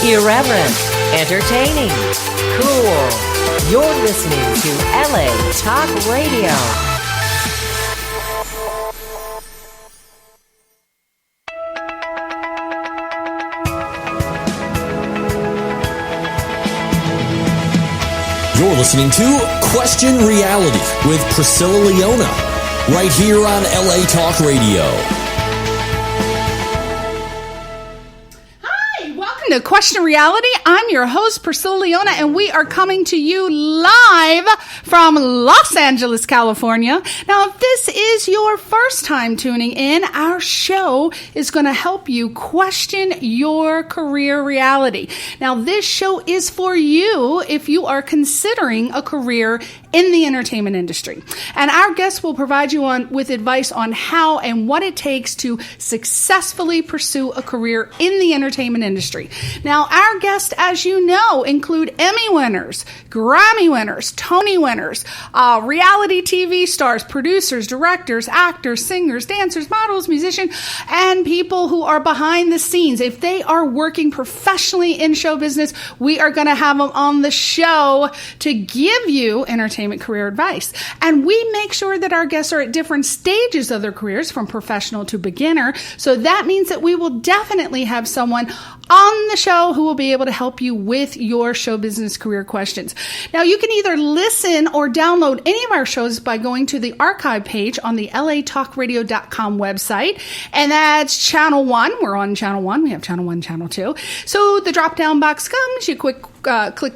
Irreverent, entertaining, cool. You're listening to LA Talk Radio. You're listening to Question Reality with Priscilla Leona, right here on LA Talk Radio. Hi, welcome to Question Reality. I'm your host, Priscilla Leona, and we are coming to you live from Los Angeles, California. Now, if this is your first time tuning in, our show is going to help you question your career reality. Now, this show is for you if you are considering a career in the entertainment industry. And our guests will provide you with advice on how and what it takes to successfully pursue a career in the entertainment industry. Now, our guests, as you know, include Emmy winners, Grammy winners, Tony winners, reality TV stars, producers, directors, actors, singers, dancers, models, musicians, and people who are behind the scenes. If they are working professionally in show business, we are going to have them on the show to give you entertainment career advice. And we make sure that our guests are at different stages of their careers, from professional to beginner. So that means that we will definitely have someone on the show who will be able to help you with your show business career questions. Now, you can either listen or download any of our shows by going to the archive page on the latalkradio.com website. And that's Channel 1. We're on Channel 1. We have Channel 1, Channel 2. So the drop-down box comes, you click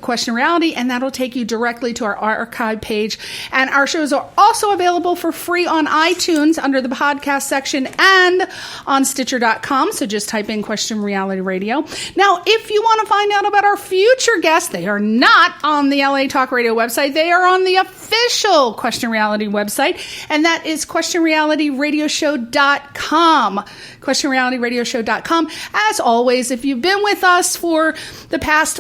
Question Reality, and that'll take you directly to our archive page. And our shows are also available for free on iTunes under the podcast section and on Stitcher.com. So just type in Question Reality Radio. Now, if you want to find out about our future guests, they are not on the LA Talk Radio website. They are on the official Question Reality website, and that is QuestionRealityRadioShow.com. QuestionRealityRadioShow.com. As always, if you've been with us for the past,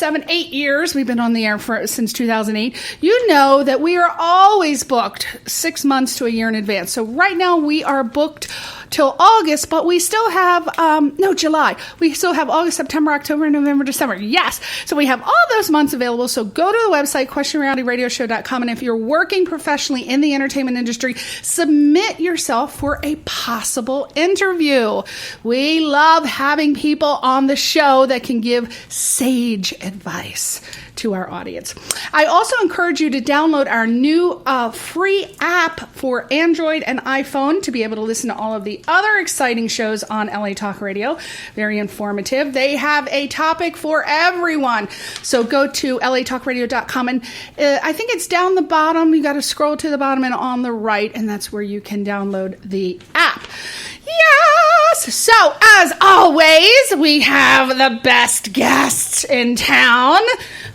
7, 8 years, we've been on the air since 2008, you know that we are always booked 6 months to a year in advance. So right now we are booked till August, but we still have, July. We still have August, September, October, November, December. Yes. So we have all those months available. So go to the website, QuestionRealityRadioShow.com. And if you're working professionally in the entertainment industry, submit yourself for a possible interview. We love having people on the show that can give sage advice to our audience. I also encourage you to download our new free app for Android and iPhone to be able to listen to all of the other exciting shows on LA Talk Radio. Very informative. They have a topic for everyone. So go to latalkradio.com, and I think it's down the bottom. You got to scroll to the bottom and on the right, and that's where you can download the app. Yes! So, as always, we have the best guests in town.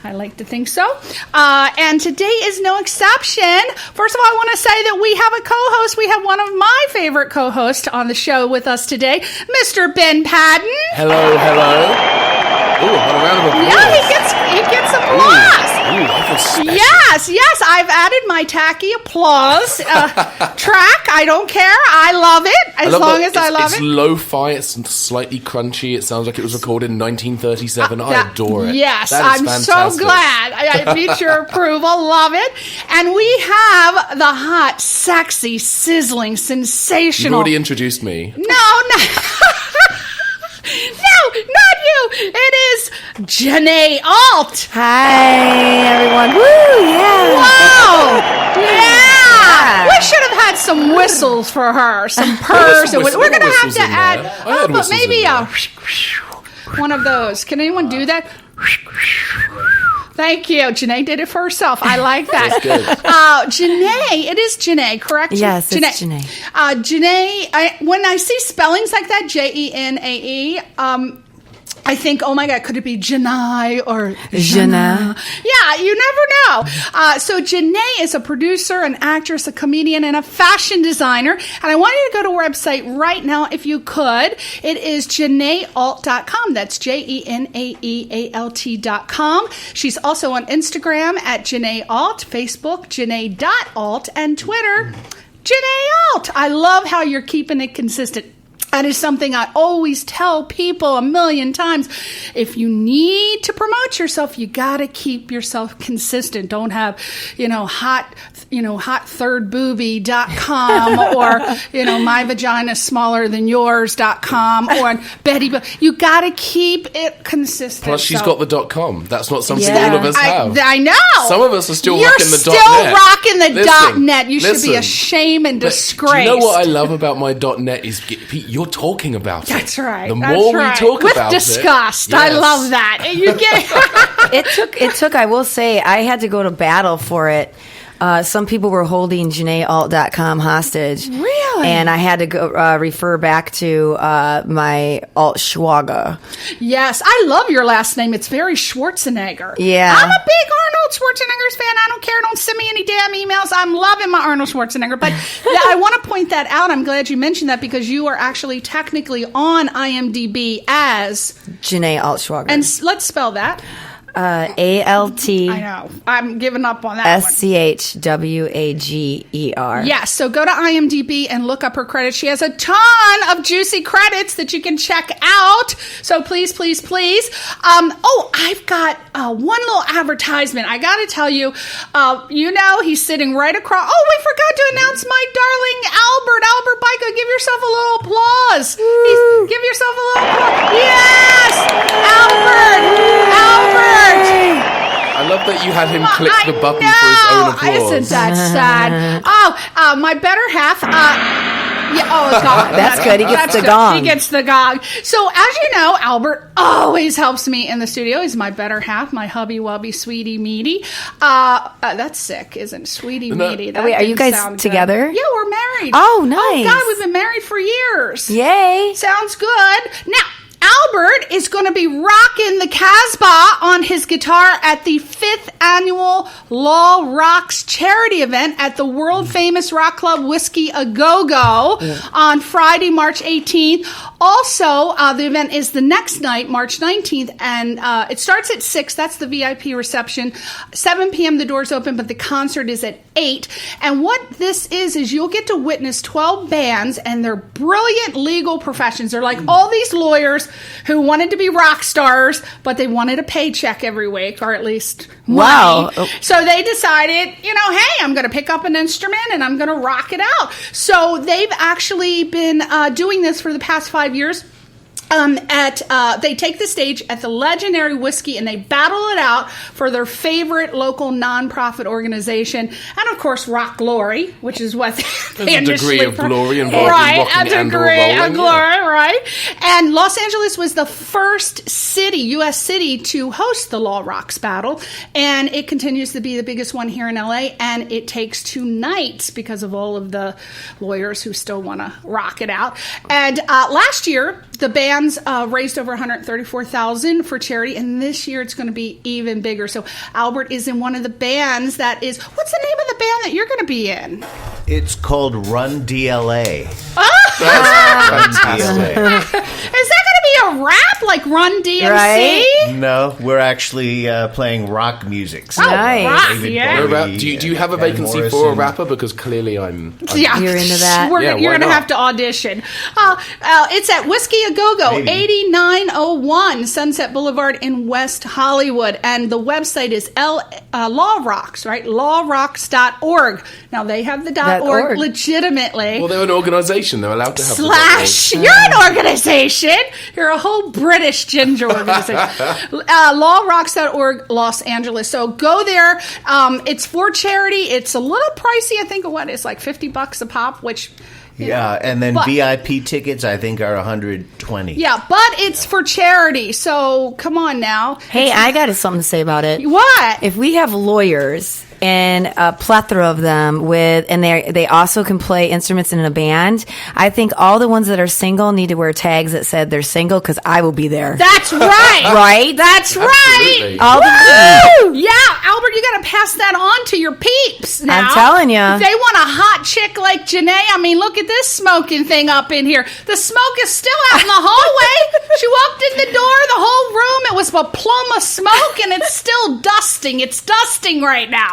I like to think so. And today is no exception. First of all, I want to say that we have a co-host. We have one of my favorite co-hosts on the show with us today, Mr. Ben Padden. Hello. Ooh, what a round of applause. Yeah, he gets applause. Ooh, I feel special. Yes, I've added my tacky applause track. I don't care. I love it as long as I love it. It's lo-fi. It's slightly crunchy. It sounds like it was recorded in 1937. I adore it. Yes, I'm so glad. I meet your approval. Love it. And we have the hot, sexy, sizzling, sensational. You've already introduced me. No. No, not you. It is Jenae Alt. Hi, everyone. Woo, yeah. Wow. Yeah. We should have had some whistles for her, some purrs. We're going to have to add, but maybe one of those. Can anyone do that? Thank you. Jenae did it for herself. I like that. Jenae, it is Jenae, correct? Yes, it's Jenae. Jenae, when I see spellings like that, Jenae, I think, oh my God, could it be Jenae or Jenae? Yeah, you never know. So Jenae is a producer, an actress, a comedian, and a fashion designer. And I want you to go to our website right now if you could. It is JenaeAlt.com. That's JenaeAlt.com. She's also on Instagram at Jenae Alt, Facebook, Jenae.alt, and Twitter, Jenae Alt. I love how you're keeping it consistent. That is something I always tell people a million times. If you need to promote yourself, you got to keep yourself consistent. Don't have, hotthirdbooby.com or, myvaginasmallerthanyours.com or Betty. You got to keep it consistent. Plus, she's got the .com. That's not something all of us have. I know. Some of us are still You're rocking the still .net. rocking the Listen, .net. You should be ashamed and disgraced. Do you know what I love about my .net is, Pete, you're talking about it. That's right. The more we talk with about disgust. it. I love that. You get It took, I will say, I had to go to battle for it. Some people were holding JenaeAlt.com hostage. Really? And I had to go refer back to my Alt Schwager. Yes, I love your last name. It's very Schwarzenegger. Yeah. I'm a big Arnold Schwarzenegger fan. I don't care. Don't send me any damn emails. I'm loving my Arnold Schwarzenegger. But yeah, I want to point that out. I'm glad you mentioned that because you are actually technically on IMDb as Jenae Alt Schwager. And let's spell that. ALT. I know. I'm giving up on that one. SCHWAGER. Yes, so go to IMDb and look up her credits. She has a ton of juicy credits that you can check out. So please, please, please. I've got one little advertisement. I got to tell you, he's sitting right across. Oh, we forgot to announce my darling Albert. Albert Bica, give yourself a little applause. Give yourself a little applause. Yes! Albert! I love that you had him click the button for his own applause. Isn't that sad? My better half. It's gone. That's good. He gets the good. gong. He gets the gong. So, as you know, Albert always helps me in the studio. He's my better half, my hubby wubby, sweetie meaty. That's sick, isn't it? Sweetie meaty. Wait, are you guys together? Good. Yeah, we're married. Oh, nice. Oh, God, we've been married for years. Yay. Sounds good. Now, Albert is going to be rocking the Casbah on his guitar at the 5th annual Law Rocks charity event at the world famous rock club Whiskey A Go-Go on Friday, March 18th. Also, the event is the next night, March 19th, and it starts at 6. That's the VIP reception. 7 p.m. the doors open, but the concert is at 8. And what this is you'll get to witness 12 bands and their brilliant legal professions. They're like all these lawyers who wanted to be rock stars, but they wanted a paycheck every week, or at least money. Wow. So they decided, hey, I'm going to pick up an instrument and I'm going to rock it out. So they've actually been doing this for the past 5 years. They take the stage at the legendary Whiskey and they battle it out for their favorite local nonprofit organization, and of course Rock Glory, which is what they a degree of glory involved right, in rocking a and degree rolling, of glory, right? And Los Angeles was the first U.S. city to host the Law Rocks battle, and it continues to be the biggest one here in L.A. And it takes 2 nights because of all of the lawyers who still want to rock it out. And last year, the bands raised over $134,000 for charity, and this year it's going to be even bigger. So Albert is in one of the bands that is. What's the name of the band that you're going to be in? It's called Run DLA. Run DLA. Is that going to be a rap like Run DMC? Right? No, we're actually playing rock music. So, Nice. Rock, David yeah. Bowie, Do you have a Van vacancy Morrison. for a rapper? Because clearly I'm Yeah, You're into that? You're Yeah, going why to not? have to audition. It's at Whiskey A Go-Go, Maybe. 8901 Sunset Boulevard in West Hollywood. And the website is Law Rocks, right? lawrocks.org. Now, they have the .org legitimately. Well, they're an organisation. They're allowed to have / you're an organization. You're a whole British ginger organization. lawrocks.org, Los Angeles. So go there. It's for charity. It's a little pricey. I think it's like $50 a pop, which. Yeah, and then VIP tickets, I think, are $120. Yeah, but it's for charity. So come on now. Hey, I got something to say about it. What? If we have lawyers and a plethora of them and they also can play instruments in a band, I think all the ones that are single need to wear tags that said they're single, because I will be there. That's right. Right? That's right. Absolutely. All the Yeah, Albert, you got to pass that on to your peeps now. I'm telling ya. If they want a hot chick like Jenae, I mean, look at this smoking thing up in here. The smoke is still out in the hallway. She walked in the door, the whole room, it was a plume of smoke, and it's still dusting. It's dusting right now.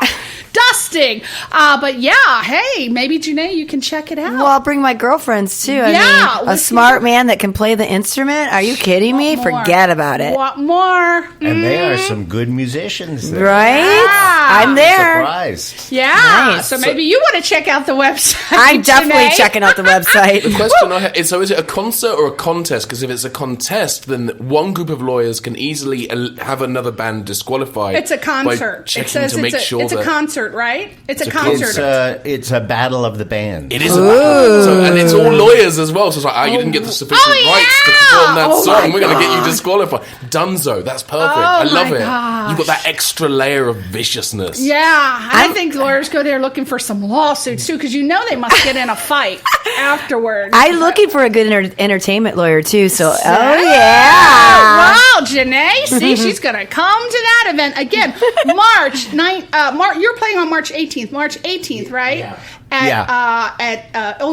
disgusting. But yeah, hey, maybe Jenae, you can check it out. Well, I'll bring my girlfriends too. I mean, a smart man that can play the instrument. Are you kidding me? Forget about it. What more? And they are some good musicians there. Right? Yeah. I'm there. Surprised. Yeah. Nice. So maybe you want to check out the website. I'm definitely Jenae. checking out the website. The question I have is, so is it a concert or a contest? Because if it's a contest, then one group of lawyers can easily have another band disqualified. It's a concert. By checking It says to make sure it's that a concert, right? It's a concert. It's a battle of the band. it is a battle. So, and it's all lawyers as well. So it's like, you didn't get the sufficient rights to perform that song. We're going to get you disqualified. Dunzo, that's perfect. I love it. gosh. You've got that extra layer of viciousness. Yeah, I think lawyers go there looking for some lawsuits too, because you know they must get in a fight afterwards. I'm looking for a good entertainment lawyer too. So, Wow, Jenae, see, she's gonna come to that event again. March 9th. You're playing on March 18th. March 18th, right? Yeah.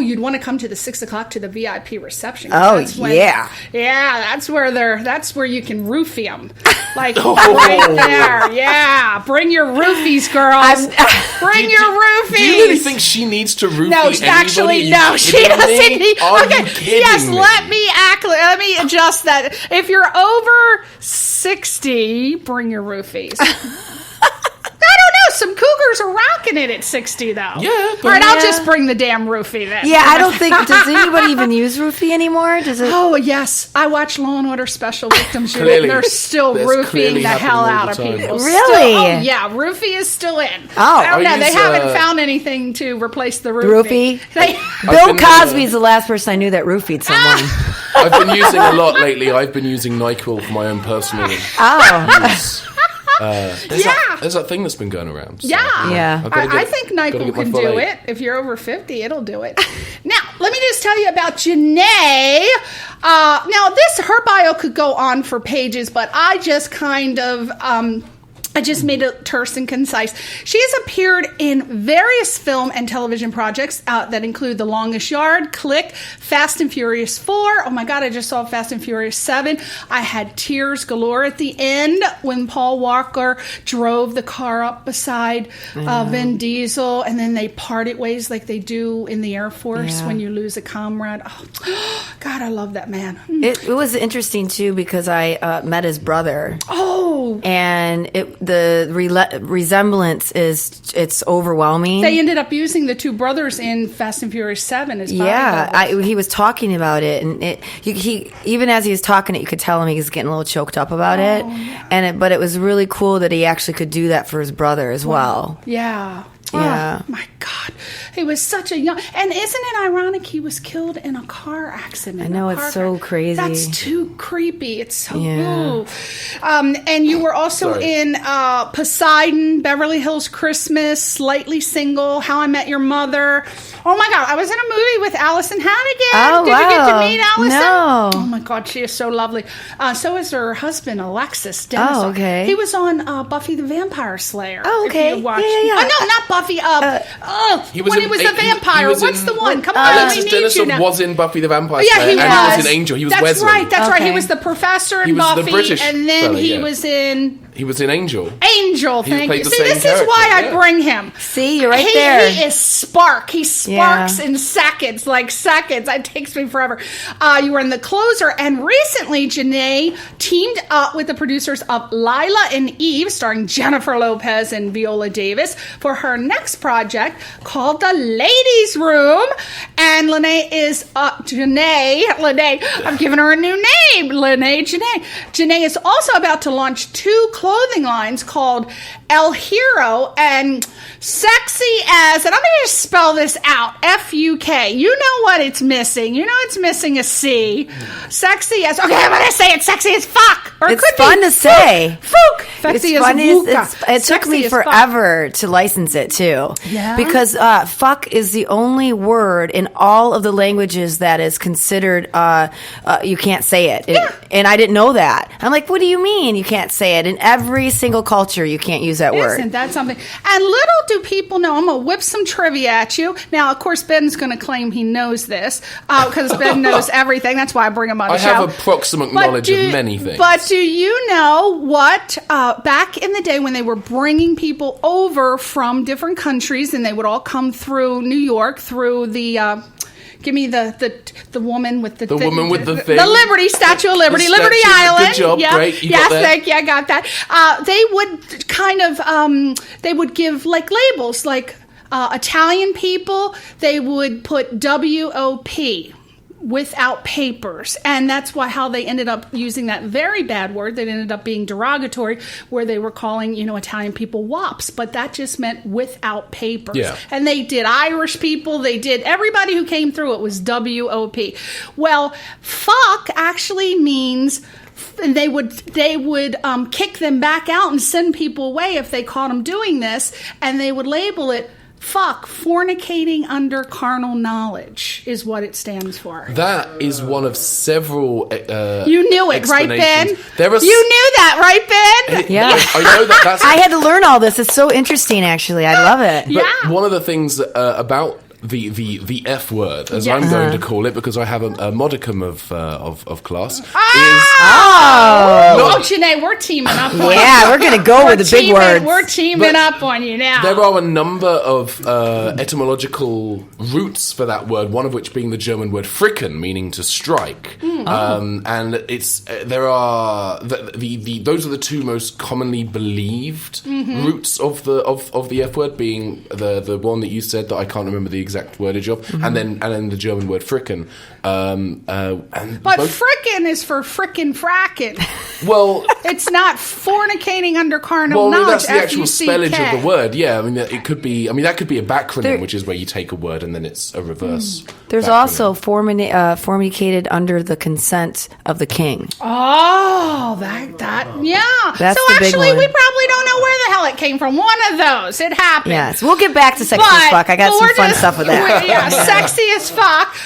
You'd want to come to the 6 o'clock to the VIP reception. Oh, yeah, that's where you can roofie them, like right there. Yeah, bring your roofies, girls. Bring your roofies. Do you really think she needs to roofie No, anybody? actually, no, she kidding doesn't. me? Are you Okay, kidding yes, me? let me adjust that. If you're over 60, bring your roofies. I don't know. Some cougars are rocking it at 60, though. Yeah. All right, I'll just bring the damn roofie then. Yeah, I don't think, does anybody even use roofie anymore? Does it? Oh, yes. I watch Law and Order Special Victims Unit. Clearly. They're still That's roofing clearly the hell happening all out the of time. people. Really? Oh, yeah. Roofie is still in. Oh. I don't know. I They use, haven't found anything to replace the Roofie? roofie. Bill been, Cosby's the last person I knew that roofied someone. I've been using a lot lately. I've been using NyQuil for my own personal use. There's that thing that's been going around. So, Yeah. I think NyQuil can do it. If you're over 50, it'll do it. Now, let me just tell you about Jenae. Now, her bio could go on for pages, but I just kind of... I just made it terse and concise. She has appeared in various film and television projects that include The Longest Yard, Click, Fast and Furious 4. Oh my God, I just saw Fast and Furious 7. I had tears galore at the end when Paul Walker drove the car up beside Vin Diesel, and then they parted ways like they do in the Air Force when you lose a comrade. Oh, God, I love that man. It was interesting too because I met his brother. Oh, and the resemblance it's overwhelming. They ended up using the two brothers in Fast and Furious 7 as he was talking about it, and he even as he was talking it, you could tell him he was getting a little choked up about it. But it was really cool that he actually could do that for his brother as well. Yeah. Yeah. Oh, my God. He was such a young... And isn't it ironic he was killed in a car accident? I know, it's so crazy. That's too creepy. It's so... Ooh. And you were also in Poseidon, Beverly Hills Christmas, Slightly Single, How I Met Your Mother. Oh, my God. I was in a movie with Allison Hannigan. Oh, Did you get to wow. meet Allison? No. Oh, my God. She is so lovely. So is her husband, Alexis Dennis. Oh, okay. He was on Buffy the Vampire Slayer. Oh, okay. If you watched. Yeah. Oh, no, not Buffy. He was a vampire. What's the one? Come on, Alexis we need Dennis you now. was in Buffy the Vampire Yeah, Slayer, he was. and he was in Angel. He was That's Wesley. right. That's right. He Okay. was the professor in He was the Buffy, British and then fella, he yeah. was in He was in Angel. Angel. Thank played you. the See, same this is character, why I yeah. bring him. See, you're right there. He is spark. He sparks in seconds, like seconds. It takes me forever. You were in The Closer, and recently Jenae teamed up with the producers of Lila and Eve, starring Jennifer Lopez and Viola Davis, for her next project called The Ladies' Room. And Jenae, I'm giving her a new name, Jenae. Jenae is also about to launch 2 clothing lines called El Hero and Sexy As, and I'm going to just spell this out, F-U-K. You know what it's missing. You know it's missing a C. Sexy As, okay, I'm going to say it, sexy as fuck. Or it It's could fun be to say. Fuck. Sexy as vuka. It took me Sexy as fuck. forever to license it too. Yeah? Because fuck is the only word in all of the languages that is considered, you can't say it. And I didn't know that. I'm like, what do you mean you can't say it? In every single culture, you can't use that word. Isn't that something? And little do people know, I'm going to whip some trivia at you. Now, of course, Ben's going to claim he knows this because Ben knows everything. That's why I bring him on the show. I have approximate knowledge of many things. But do you know what, back in the day when they were bringing people over from different countries and they would all come through New York, through the... give me the woman with the woman with the thing. The Liberty Statue of Liberty, Liberty Island. Good job, yeah. great. Thank you. I got that. They would kind of they would give like labels, like Italian people. They would put WOP. Without papers, and that's how they ended up using that very bad word that ended up being derogatory, where they were calling Italian people wops, but that just meant without papers. Yeah. And they did Irish people, they did everybody who came through, it was WOP. Well, fuck actually means, and they would kick them back out and send people away if they caught them doing this, and they would label it fuck, fornicating under carnal knowledge is what it stands for. That is one of several you knew it, right, Ben? You knew that, right, Ben? Yeah. I know that. I had to learn all this. It's so interesting, actually. I love it. But one of the things about the F word, as I'm going to call it, because I have a modicum of class, is... Oh, Jenae, we're teaming up on you. Yeah, we're going to go with the big words. We're teaming up on you now. There are a number of etymological roots for that word, one of which being the German word fricken, meaning to strike. And it's there are... those are the two most commonly believed roots of the F word, being the one that you said that I can't remember the exact wordage of, and then the German word fricken. But frickin' is for frickin' frackin'. Well, it's not fornicating under carnal knowledge. That's the actual F-U-C-K. spellage of the word. Yeah, I mean, it could be. I mean, that could be a backronym, which is where you take a word and then it's a reverse. There's backronym. also fornicated under the consent of the king. Oh, that yeah. That's so the big actually, one. we probably don't know where the hell it came from. One of those. It happened. Yes, we'll get back to sexy as fuck. I got some fun stuff with that. Yeah, sexy as fuck.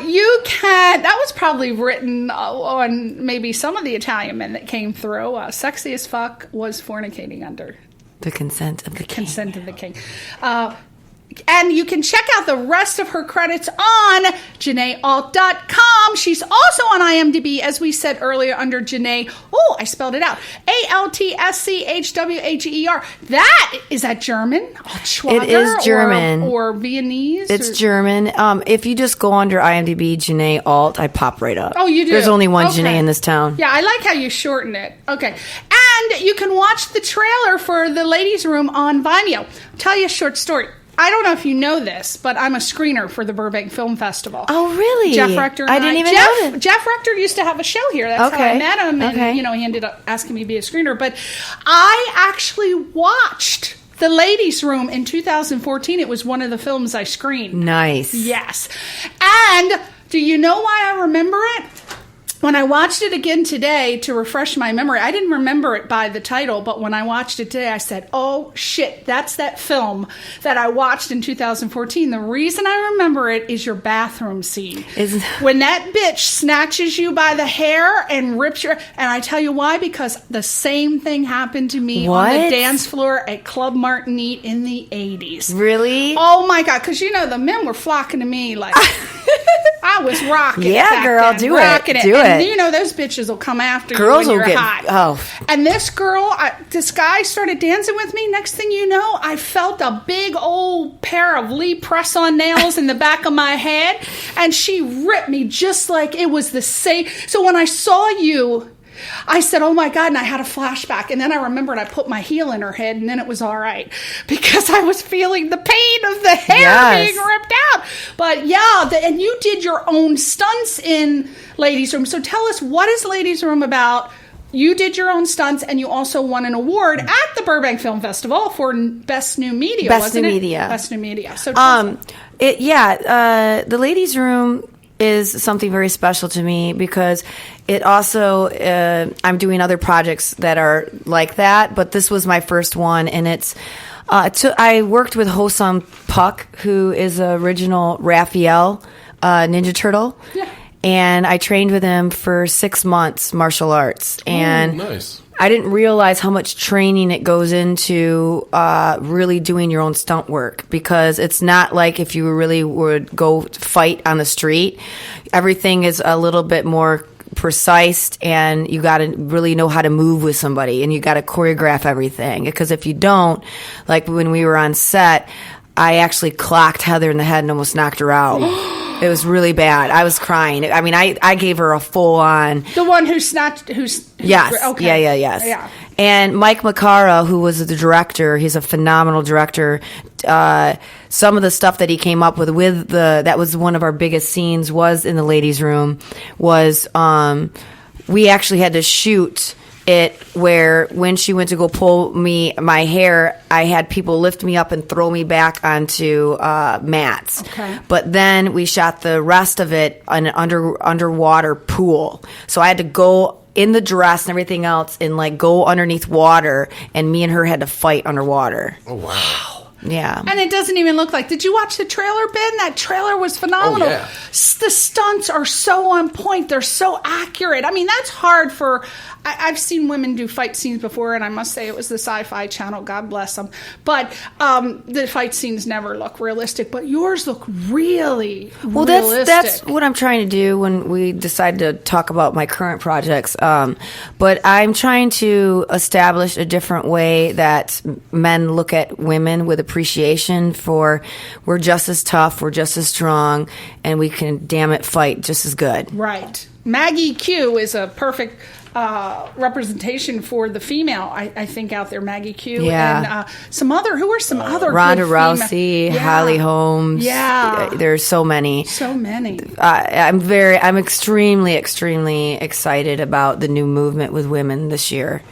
You can. That was probably written on maybe some of the Italian men that came through. Sexy as fuck was fornicating under the consent of the king. Consent of the king. And you can check out the rest of her credits on JenaeAlt.com. She's also on IMDb, as we said earlier, under Jenae. Oh, I spelled it out. ALTSCHWAGER. Is that German? It is German. Or Viennese? It's German. If you just go under IMDb, Jenae Alt, I pop right up. Oh, you do? There's only one Jenae in this town. Yeah, I like how you shorten it. Okay. And you can watch the trailer for The Ladies' Room on Vimeo. I'll tell you a short story. I don't know if you know this, but I'm a screener for the Burbank Film Festival. Oh, really? Jeff Rector and I didn't even know that. Jeff Rector used to have a show here. That's how I met him. And, he ended up asking me to be a screener. But I actually watched The Ladies' Room in 2014. It was one of the films I screened. Nice. Yes. And do you know why I remember it? When I watched it again today to refresh my memory, I didn't remember it by the title, but when I watched it today, I said, oh, shit, that's that film that I watched in 2014. The reason I remember it is your bathroom scene. When that bitch snatches you by the hair and rips your... And I tell you why, because the same thing happened to me on the dance floor at Club Martinique in the 80s. Really? Oh, my God, because, the men were flocking to me like... I was rocking it. Yeah, girl, do it. Do it. And those bitches will come after Girls you when will you're get hot. Oh. And this girl, this guy started dancing with me. Next thing you know, I felt a big old pair of Lee press-on nails in the back of my head, and she ripped me just like it was the same. So when I saw you, I said, oh my God, and I had a flashback. And then I remembered I put my heel in her head, and then it was all right. Because I was feeling the pain of the hair being ripped out. But yeah, and you did your own stunts in Ladies' Room. So tell us, what is Ladies' Room about? You did your own stunts, and you also won an award at the Burbank Film Festival for Best New Media, wasn't it? Best New Media. So the Ladies' Room is something very special to me because it also, I'm doing other projects that are like that, but this was my first one, and it's I worked with Hosam Puck, who is the original Raphael Ninja Turtle. Yeah. And I trained with him for 6 months, martial arts. And nice. I didn't realize how much training it goes into really doing your own stunt work, because it's not like if you really would go fight on the street. Everything is a little bit more precise, and you got to really know how to move with somebody, and you got to choreograph everything. Because if you don't, like when we were on set, I actually clocked Heather in the head and almost knocked her out. It was really bad. I was crying. I mean, I gave her a full on. The one who's yes, okay. Yeah. And Mike Macara, who was the director, he's a phenomenal director. Some of the stuff that he came up with that was one of our biggest scenes, was in the ladies' room. Was we actually had to shoot it where when she went to go pull my hair, I had people lift me up and throw me back onto mats. Okay. But then we shot the rest of it in an underwater pool. So I had to go in the dress and everything else and like go underneath water, and me and her had to fight underwater. Oh, wow. Yeah. And it doesn't even look like. Did you watch the trailer, Ben? That trailer was phenomenal. Oh, yeah. The stunts are so on point. They're so accurate. I mean, that's hard for. I've seen women do fight scenes before, and I must say it was the Sci-Fi Channel. God bless them. But the fight scenes never look realistic. But yours look really realistic. That's what I'm trying to do when we decide to talk about my current projects. But I'm trying to establish a different way that men look at women with appreciation for we're just as tough, we're just as strong, and we can, damn it, fight just as good. Right. Maggie Q is a perfect representation for the female, I think, out there. Maggie Q. Yeah. And some other Ronda good Rousey, female. Holly Holmes. Yeah. There's so many. So many. I'm extremely, extremely excited about the new movement with women this year.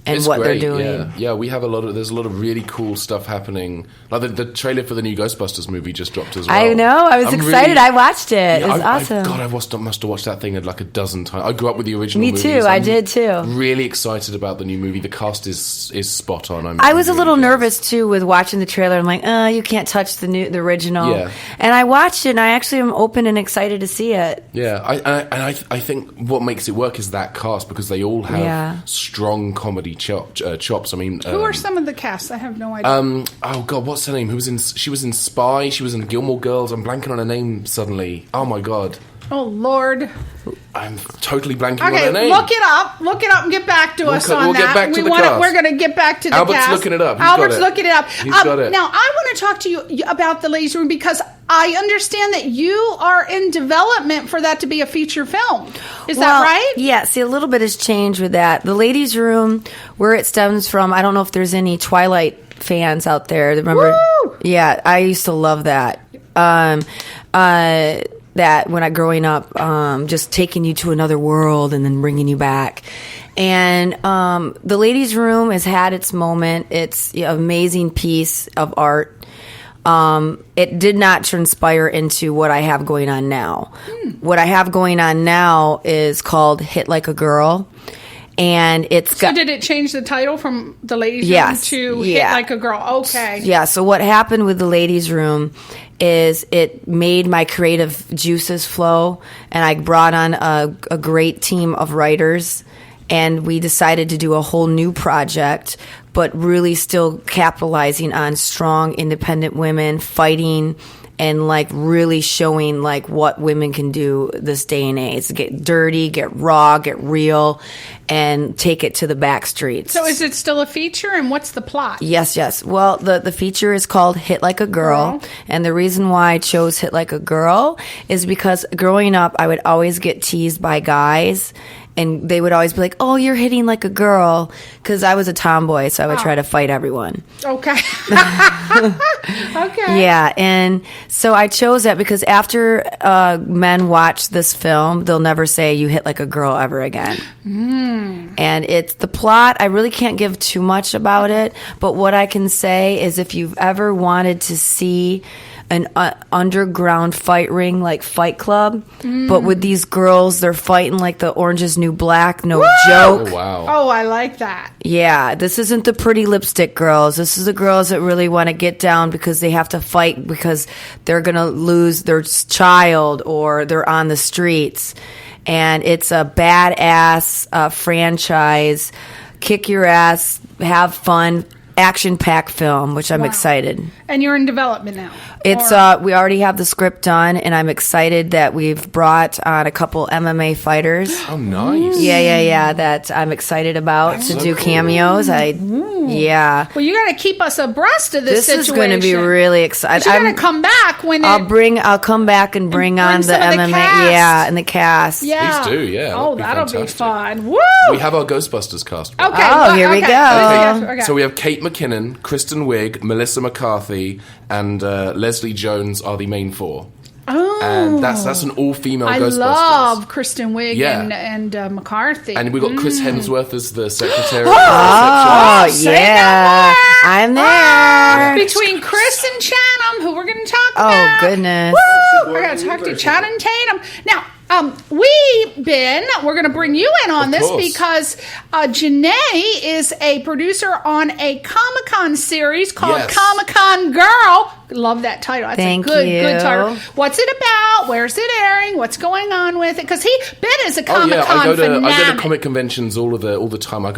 And It's what great, they're doing. Yeah, we have there's a lot of really cool stuff happening. Like the trailer for the new Ghostbusters movie just dropped as well. I know. I was excited. I watched it. It was awesome. God, I must have watched that thing like a dozen times. I grew up with the original Me movies. too. I did too. Really excited about the new movie. The cast is spot on. I was a little nervous too with watching the trailer. I'm like, you can't touch the original. Yeah. And I watched it, and I actually am open and excited to see it. Yeah, I think what makes it work is that cast, because they all have strong comedy chops. I mean, Who are some of the cast? I have no idea. oh God, what's her name? She was in Spy. She was in Gilmore Girls. I'm blanking on her name suddenly. Oh my God. Oh Lord. I'm totally blanking on her Okay, name. look it up and get back to us on we'll that. get back to the cast. We're going to get back to the Albert's cast. looking it up. Albert's looking it up. He's got it. Now, I want to talk to you about the ladies' room, because I understand that you are in development for that to be a feature film. Is that right? Yeah. See, a little bit has changed with that. The ladies' room, where it stems from, I don't know if there's any Twilight fans out there. Remember? Woo! Yeah, I used to love that. That when growing up, just taking you to another world and then bringing you back. And the ladies' room has had its moment. It's an amazing piece of art. It did not transpire into what I have going on now. What I have going on now is called Hit Like a Girl. And So did it change the title from the ladies' room to Hit Like a Girl? Okay. Yeah, so what happened with the ladies' room is it made my creative juices flow, and I brought on a great team of writers, and we decided to do a whole new project, but really still capitalizing on strong, independent women fighting and like really showing like what women can do this day and age. Get dirty, get raw, get real, and take it to the back streets. So is it still a feature, and what's the plot? Yes. Well, the feature is called Hit Like a Girl. And the reason why I chose Hit Like a Girl is because growing up, I would always get teased by guys. And they would always be like, "Oh, you're hitting like a girl," because I was a tomboy, so I would try to fight everyone. Okay. Okay. Yeah, and so I chose that because after men watch this film, they'll never say you hit like a girl ever again. And it's the plot. I really can't give too much about it, but what I can say is if you've ever wanted to see an underground fight ring, like Fight Club, but with these girls, they're fighting like the Orange is New Black, no joke. Oh, wow. Oh, I like that. Yeah, this isn't the pretty lipstick girls. This is the girls that really want to get down because they have to fight because they're going to lose their child or they're on the streets. And it's a badass franchise, kick your ass, have fun, action-packed film, which I'm excited. And you're in development now. It's we already have the script done, and I'm excited that we've brought on a couple MMA fighters. Oh, nice. Yeah. That I'm excited about to do cameos. Yeah. Well, you got to keep us abreast of this situation. This is going to be really exciting. You're going to come back when I'll come back and bring on the MMA. cast. And the cast. Yeah. Please do, yeah. Oh, that'll be fun. Woo! We have our Ghostbusters cast. Okay. Oh, here we go. Okay. So we have Kate McKinnon, Kristen Wiig, Melissa McCarthy, and Leslie Jones are the main four. Oh. And that's an all-female Ghostbusters. I love Kristen Wiig Yeah. and McCarthy. And we've got Chris Hemsworth as the secretary. Yeah. I'm there. Between Chris and Channing, who we're going to talk about. Oh, goodness. Woo! We're going to talk to Channing Tatum. Now, we're going to bring you in on Of this course. because Jenae is a producer on a Comic-Con series called Yes. Comic-Con Girl. Love that title. That's Thank a good you. title. What's it about? Where's it airing? What's going on with it? Because Ben is a Oh Comic-Con yeah, I go fanatic. to comic conventions all the time. I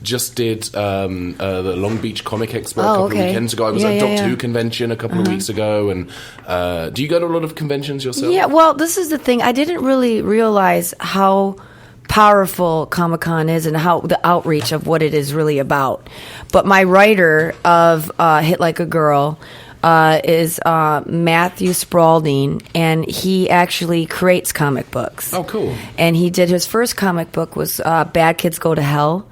just did the Long Beach Comic Expo a couple of weekends ago. I was at Doctor Who convention a couple of weeks ago. And do you go to a lot of conventions yourself? Yeah, well, this is the thing. I didn't really realize how powerful Comic-Con is and how the outreach of what it is really about. But my writer of Hit Like a Girl is Matthew Spaulding, and he actually creates comic books. Oh, cool. And he did his first comic book was Bad Kids Go to Hell.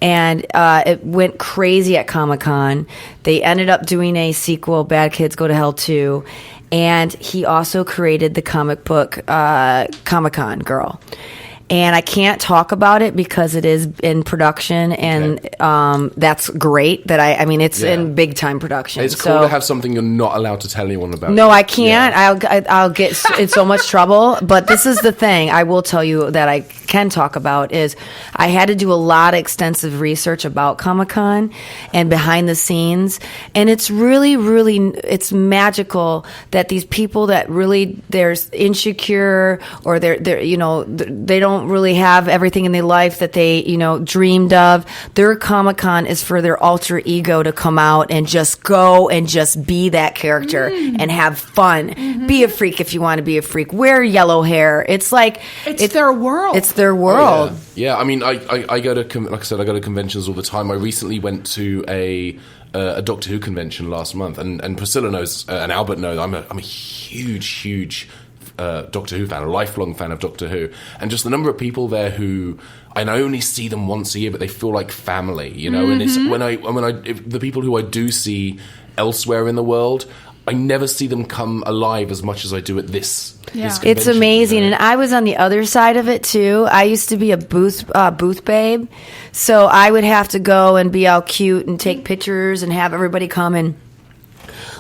And it went crazy at Comic-Con. They ended up doing a sequel, Bad Kids Go to Hell 2. And he also created the comic book Comic-Con Girl. And I can't talk about it because it is in production, and that's great. That it's in big time production. It's cool to have something you're not allowed to tell anyone about. No, I can't. Yeah. I'll get in so much trouble. But this is the thing I will tell you that I can talk about is I had to do a lot of extensive research about Comic-Con and behind the scenes, and it's really, really it's magical that these people that really they're insecure or they're they don't really have everything in their life that they dreamed of. Their Comic-Con is for their alter ego to come out and just go and just be that character and have fun. Be a freak if you want to be a freak. Wear yellow hair. It's like it's their world. It's their world. Oh, yeah. I mean, I go to like I said, I go to conventions all the time. I recently went to a Doctor Who convention last month, and Priscilla knows and Albert knows I'm a huge Doctor Who fan, a lifelong fan of Doctor Who, and just the number of people there who I only see them once a year, but they feel like family, And it's the people who I do see elsewhere in the world, I never see them come alive as much as I do at this. This convention, It's amazing, and I was on the other side of it too. I used to be a booth babe, so I would have to go and be all cute and take pictures and have everybody come and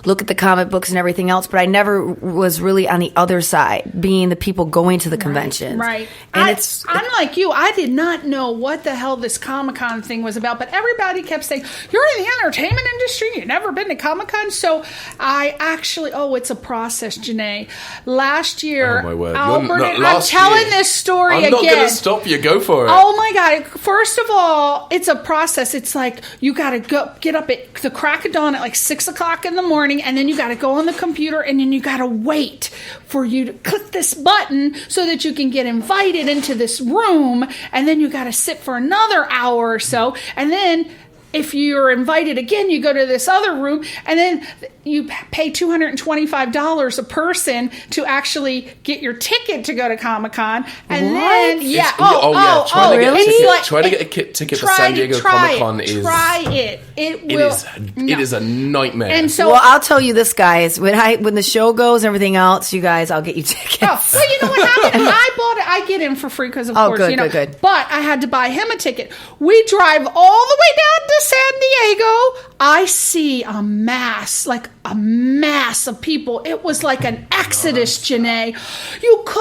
look at the comic books and everything else, but I never was really on the other side, being the people going to the conventions. Right. And I'm like you. I did not know what the hell this Comic-Con thing was about, but everybody kept saying, you're in the entertainment industry, you've never been to Comic-Con. So I actually, it's a process, Jenae. Last year, oh my word. Albert, I'm telling this story again. I'm not going to stop you. Go for it. Oh my God. First of all, it's a process. It's like you got to get up at the crack of dawn at like 6 o'clock in the morning, and then you got to go on the computer, and then you got to wait for you to click this button so that you can get invited into this room, and then you got to sit for another hour or so, and then if you're invited again, you go to this other room, and then you pay $225 a person to actually get your ticket to go to Comic-Con. And then, Try to get a ticket for San Diego Comic-Con is... Try it. It is a nightmare. And so, well, I'll tell you this, guys. When the show goes and everything else, you guys, I'll get you tickets. Well, you know what happened? I bought it. I get in for free because, of course, good. But I had to buy him a ticket. We drive all the way down to to San Diego, I see a mass of people. It was like an exodus, Jenae.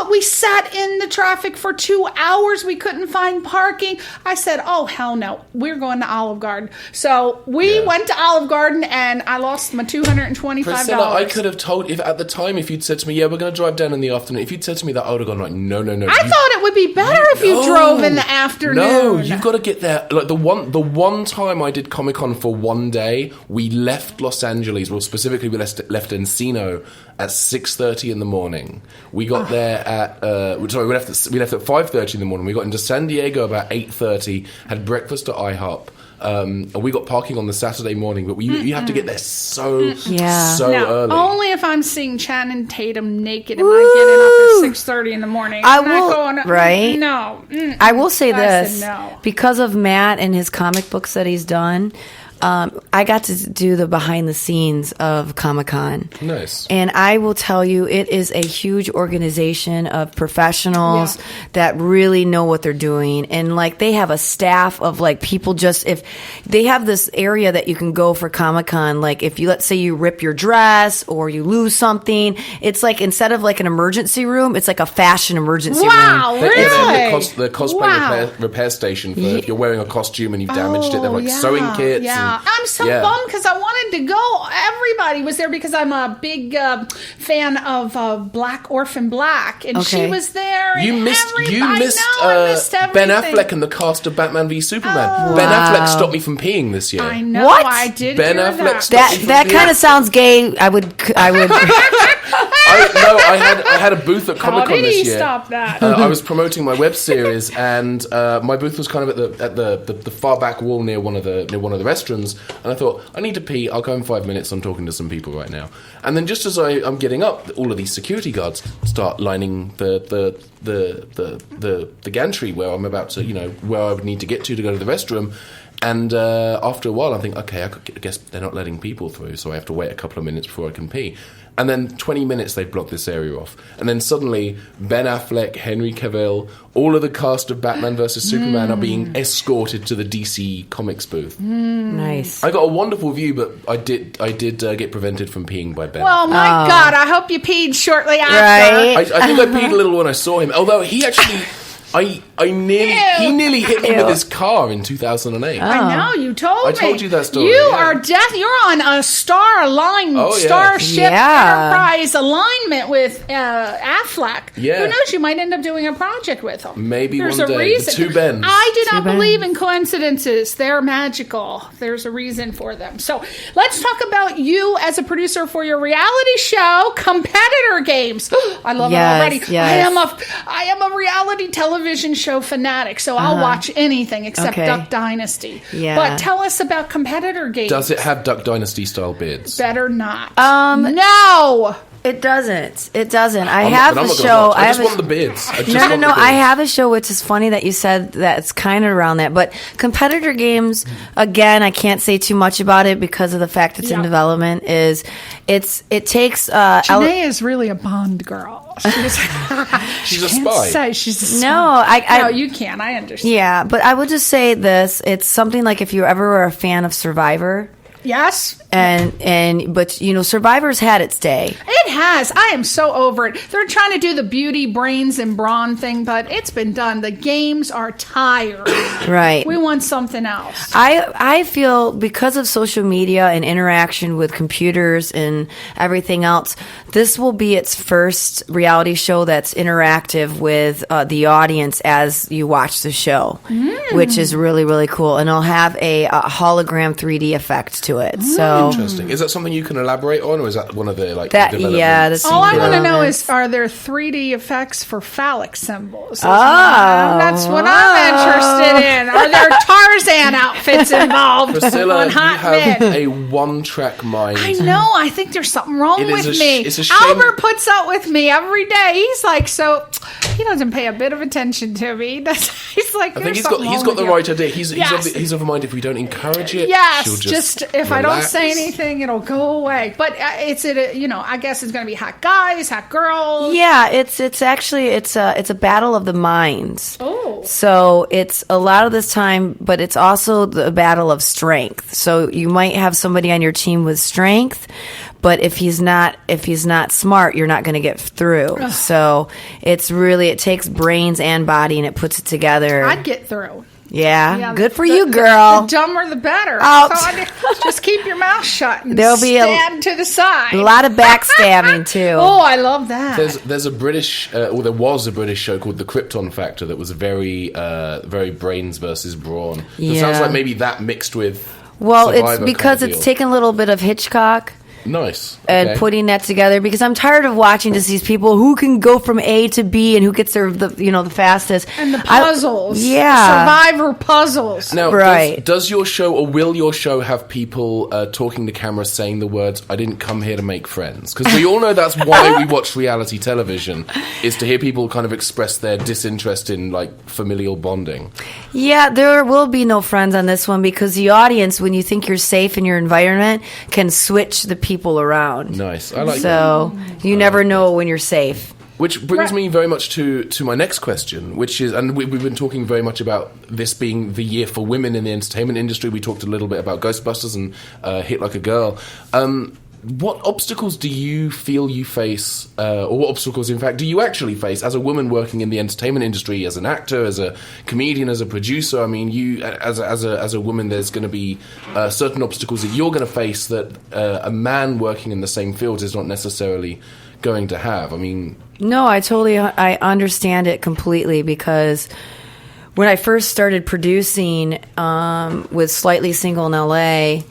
We sat in the traffic for 2 hours. We couldn't find parking. I said, oh, hell no. We're going to Olive Garden. So we went to Olive Garden, and I lost my $225. Priscilla, I could have told, if at the time, if you'd said to me, yeah, we're going to drive down in the afternoon, if you'd said to me that, I would have gone like, no. I thought it would be better if you drove in the afternoon. No, you've got to get there. Like the one time I did Comic-Con for one day, we left Los Angeles, well, specifically we left Encino at 6:30 in the morning. We got there at we left at 5:30 in the morning. We got into San Diego about 8:30. Had breakfast at IHOP. And we got parking on the Saturday morning, but you have to get there so early. Only if I'm seeing Channing Tatum naked am I getting up at 6:30 in the morning. I will, right? No. I will say this. Said no. Because of Matt and his comic books that he's done, I got to do the behind the scenes of Comic-Con. Nice. And I will tell you, it is a huge organization of professionals that really know what they're doing. And like, they have a staff of like people if they have this area that you can go for Comic-Con, like if you, let's say you rip your dress or you lose something, it's like instead of like an emergency room, it's like a fashion emergency room. Wow, really? The cosplay repair station for if you're wearing a costume and you've damaged it, they have like sewing kits. Yeah. I'm so bummed because I wanted to go. Everybody was there because I'm a big fan of Orphan Black, and she was there. You and missed I missed Ben Affleck and the cast of Batman v Superman. Ben Affleck stopped me from peeing this year. I know. What? I did. Ben hear Affleck That kind of sounds gay. I would. I had a booth at Comic-Con this year. Stop that. I was promoting my web series, and my booth was kind of at the far back wall near one of the restrooms. And I thought, I need to pee. I'll go in 5 minutes. I'm talking to some people right now. And then just as I'm getting up, all of these security guards start lining the gantry where I'm about to, where I would need to get to go to the restroom. And after a while, I think, okay, I guess they're not letting people through, so I have to wait a couple of minutes before I can pee. And then 20 minutes, they block this area off. And then suddenly, Ben Affleck, Henry Cavill, all of the cast of Batman vs. Superman are being escorted to the DC Comics booth. Nice. I got a wonderful view, but I did get prevented from peeing by Ben. Well, my God, I hope you peed shortly after. Right. I think I peed a little when I saw him, although he actually... he nearly hit me with his car in 2008. I know, you told me. I told you that story. You are you're on a Starship Enterprise alignment with Affleck. Yeah. Who knows? You might end up doing a project with him. Maybe There's one day. a reason. The two Bens. I do not believe in coincidences. They're magical. There's a reason for them. So let's talk about you as a producer for your reality show, Competitor Games. I love it already. Yes. I am a reality television show fanatic, so I'll watch anything except Duck Dynasty. Yeah. But tell us about Competitor Games. Does it have Duck Dynasty style beards? Better not. No. It doesn't. I have a show. I just want the beards. No. I have a show, which is funny that you said that it's kind of around that. But Competitor Games, again, I can't say too much about it because of the fact it's in development. It takes. Jenae is really a Bond girl. She's a spy. Say she's a spy. No, no, you can. I understand. Yeah, but I would just say this: it's something like if you ever were a fan of Survivor. Yes. But Survivor's had its day. It has. I am so over it. They're trying to do the beauty, brains, and brawn thing, but it's been done. The games are tired. Right. We want something else. I feel because of social media and interaction with computers and everything else, this will be its first reality show that's interactive with the audience as you watch the show, which is really, really cool. And it'll have a hologram 3D effect to it. So interesting. Is that something you can elaborate on, or is that one of the developments? That's all I want to know is, are there 3D effects for phallic symbols? That's what I'm interested in. Are there Tarzan outfits involved? Priscilla, on Hot you have Men? a one-track mind. I know. I think there's something wrong with me. It's a shame. Albert puts up with me every day. He's like, so he doesn't pay a bit of attention to me. He's like, I think he's got the right idea. He's of a mind if we don't encourage it. Yes, she'll just if I don't relax. say anything, it'll go away. But I guess it's going to be hot guys, hot girls. Yeah, it's actually a battle of the minds. Oh, so it's a lot of this time, but it's also the battle of strength. So you might have somebody on your team with strength, but if he's not smart, you're not going to get through. So it takes brains and body, and it puts it together. I'd get through. Yeah, good for you, girl. The dumber, the better. Oh. Just keep your mouth shut and There'll be stand to the side. A lot of backstabbing too. Oh, I love that. There's a British, there was a British show called The Krypton Factor that was very brains versus brawn. So it sounds like maybe that mixed with. Well, Survivor it's because kind of it's deal. taken a little bit of Hitchcock. Nice. And putting that together, because I'm tired of watching just these people who can go from A to B and who gets the fastest. And the puzzles. Survivor puzzles. Now, right. does your show, or will your show have people talking to camera saying the words, "I didn't come here to make friends"? Because we all know that's why we watch reality television, is to hear people kind of express their disinterest in, like, familial bonding. Yeah, there will be no friends on this one, because the audience, when you think you're safe in your environment, can switch the people around. Nice. I like that. So you never know when you're safe. Which brings me very much to my next question, which is, and we've been talking very much about this being the year for women in the entertainment industry. We talked a little bit about Ghostbusters and Hit Like a Girl. What obstacles do you feel you face, or what obstacles, in fact, do you actually face as a woman working in the entertainment industry, as an actor, as a comedian, as a producer? I mean, you, as a woman, there's going to be certain obstacles that you're going to face that a man working in the same field is not necessarily going to have. I mean... No, I understand it completely, because when I first started producing with Slightly Single in LA,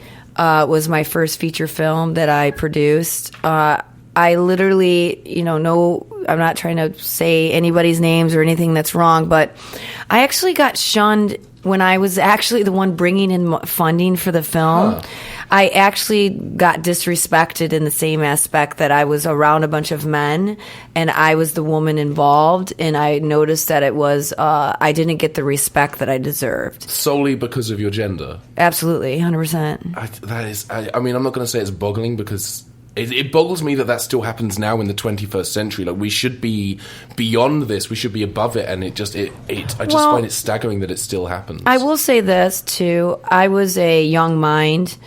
was my first feature film that I produced. I literally, I'm not trying to say anybody's names or anything that's wrong, but I actually got shunned when I was actually the one bringing in funding for the film. Huh. I actually got disrespected in the same aspect that I was around a bunch of men and I was the woman involved, and I noticed that it was I didn't get the respect that I deserved. Solely because of your gender? Absolutely, 100%. I mean, I'm not going to say it's boggling, because it boggles me that still happens now in the 21st century. Like, we should be beyond this. We should be above it. And I just find it staggering that it still happens. I will say this, too. I was a young mind,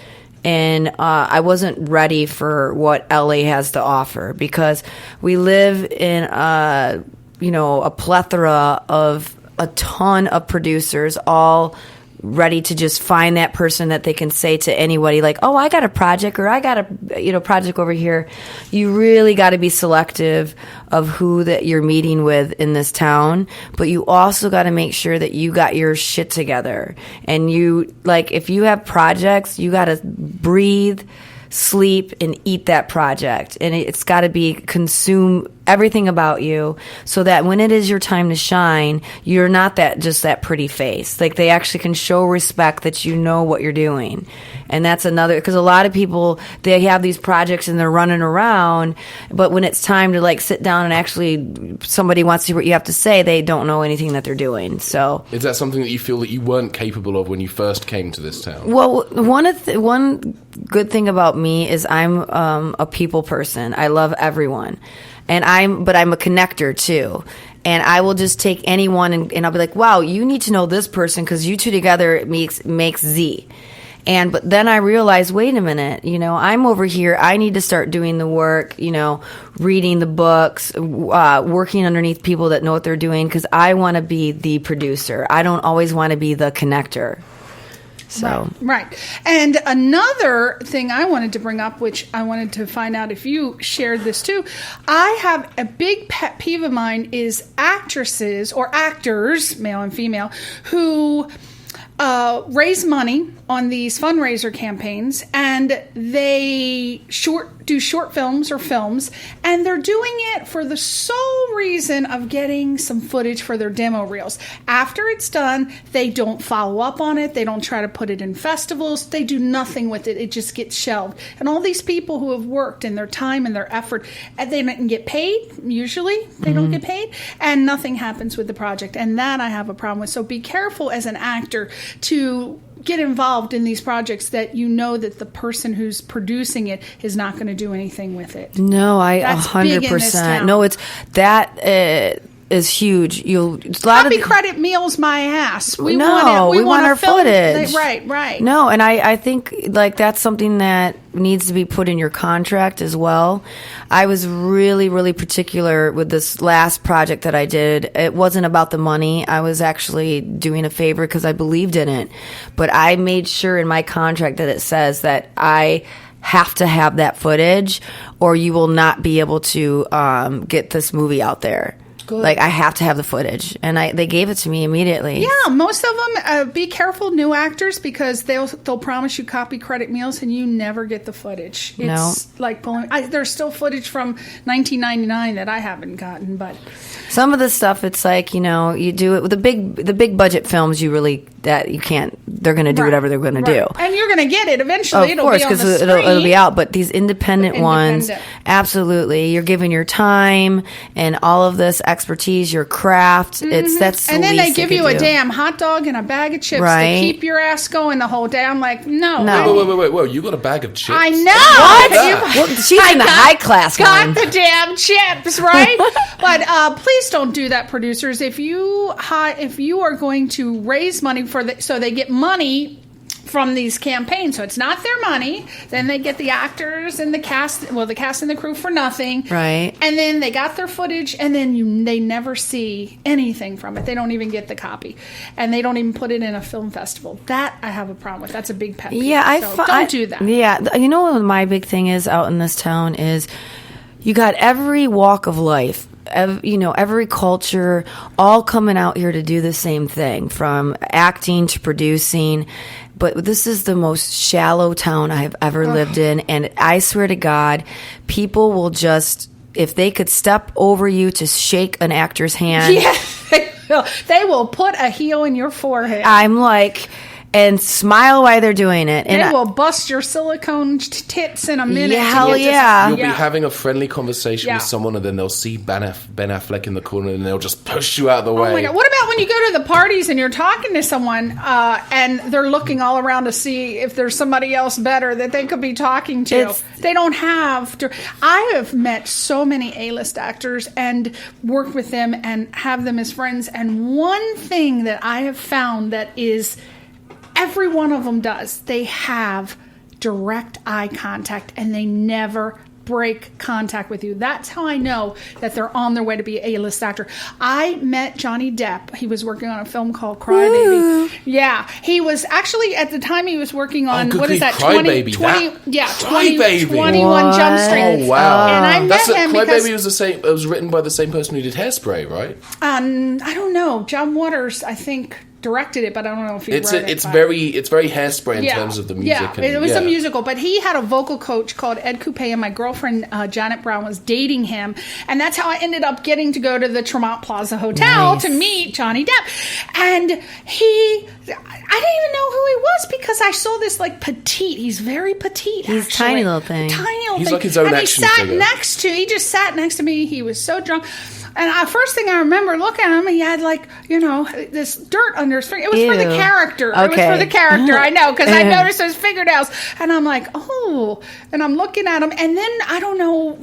and I wasn't ready for what LA has to offer, because we live in a plethora of a ton of producers, all ready to just find that person that they can say to anybody, like, oh, I got a project, or I got a project over here. You really got to be selective of who that you're meeting with in this town, but you also got to make sure that you got your shit together. And you, like, if you have projects, you got to breathe, sleep, and eat that project. And it's got to be consume everything about you, so that when it is your time to shine, you're not just that pretty face. Like, they actually can show respect that you know what you're doing. And that's another, because a lot of people, they have these projects and they're running around, but when it's time to, like, sit down and actually somebody wants to hear what you have to say, they don't know anything that they're doing. So is that something that you feel that you weren't capable of when you first came to this town? Well, one good thing about me is I'm a people person. I love everyone. But I'm a connector too. And I will just take anyone and I'll be like, wow, you need to know this person, because you two together makes Z. But then I realized, wait a minute, I'm over here. I need to start doing the work, reading the books, working underneath people that know what they're doing, because I want to be the producer. I don't always want to be the connector. So Right. And another thing I wanted to bring up, which I wanted to find out if you shared this too, I have a big pet peeve of mine is actresses or actors, male and female, who raise money on these fundraiser campaigns, and they short do short films or films, and they're doing it for the sole reason of getting some footage for their demo reels. After it's done, they don't follow up on it. They don't try to put it in festivals. They do nothing with it. It just gets shelved. And all these people who have worked in their time and their effort, and they didn't get paid. Usually, they don't get paid, and nothing happens with the project. And that I have a problem with. So be careful as an actor to get involved in these projects that you know that the person who's producing it is not going to do anything with it. No, That's big in this 100%. town. No, it's that is huge. Copy credit meals my ass. We no, want it. we want our film, footage. Right. No, and I think like that's something that needs to be put in your contract as well. I was really, really particular with this last project that I did. It wasn't about the money. I was actually doing a favor because I believed in it. But I made sure in my contract that it says that I have to have that footage or you will not be able to get this movie out there. Good. Like, I have to have the footage. And they gave it to me immediately. Yeah, most of them, be careful, new actors, because they'll promise you copy credit meals and you never get the footage. It's like pulling... there's still footage from 1999 that I haven't gotten, but... Some of the stuff, it's like, you do it with the big budget films, that you can't, they're going to do whatever they're going to do. And you're going to get it eventually. Of course, because it'll be out. But these independent ones, absolutely. You're giving your time and all of this expertise, your craft. That's the and then least they give you a damn hot dog and a bag of chips to keep your ass going the whole day. I'm like, no. Wait. You got a bag of chips? I know. What? Well, she's in the high class one. Got the damn chips, right? But please don't do that, producers. If you are going to raise money so they get money from these campaigns, so it's not their money, then they get the actors and the cast and the crew for nothing, right? And then they got their footage, and then they never see anything from it. They don't even get the copy, and they don't even put it in a film festival. That I have a problem with. That's a big pet peeve. Yeah, don't do that. Yeah, you know what my big thing is out in this town is you got every walk of life. Every culture, all coming out here to do the same thing, from acting to producing. But this is the most shallow town I have ever lived in. And I swear to God, people will just, if they could step over you to shake an actor's hand. Yeah, they will put a heel in your forehead. I'm like... And smile while they're doing it. And they will bust your silicone tits in a minute. Yeah, hell yeah. You'll be having a friendly conversation with someone, and then they'll see Ben Affleck in the corner, and they'll just push you out of the way. Oh my God. What about when you go to the parties and you're talking to someone, and they're looking all around to see if there's somebody else better that they could be talking to? They don't have to. I have met so many A-list actors and worked with them and have them as friends. And one thing that I have found that is... every one of them does. They have direct eye contact, and they never break contact with you. That's how I know that they're on their way to be an A-list actor. I met Johnny Depp. He was working on a film called Cry Baby. Yeah. He was actually, at the time he was working on, what is that? 21 Jump Street. Oh, wow. And I met him Cry because... Baby was written by the same person who did Hairspray, right? I don't know. John Waters, I think... directed it, but I don't know if he wrote it. It's very Hairspray in terms of the music. Yeah, it was a musical, but he had a vocal coach called Ed Coupe, and my girlfriend Janet Brown was dating him, and that's how I ended up getting to go to the Tremont Plaza Hotel to meet Johnny Depp. And I didn't even know who he was because I saw this like petite. He's very petite. He's actually. tiny little thing. He's like his own action figure. He just sat next to me. He was so drunk. And the first thing I remember looking at him, he had this dirt under his finger. It was for the character. Okay. It was for the character, I know, because I noticed his fingernails. And I'm like, oh. And I'm looking at him. And then I don't know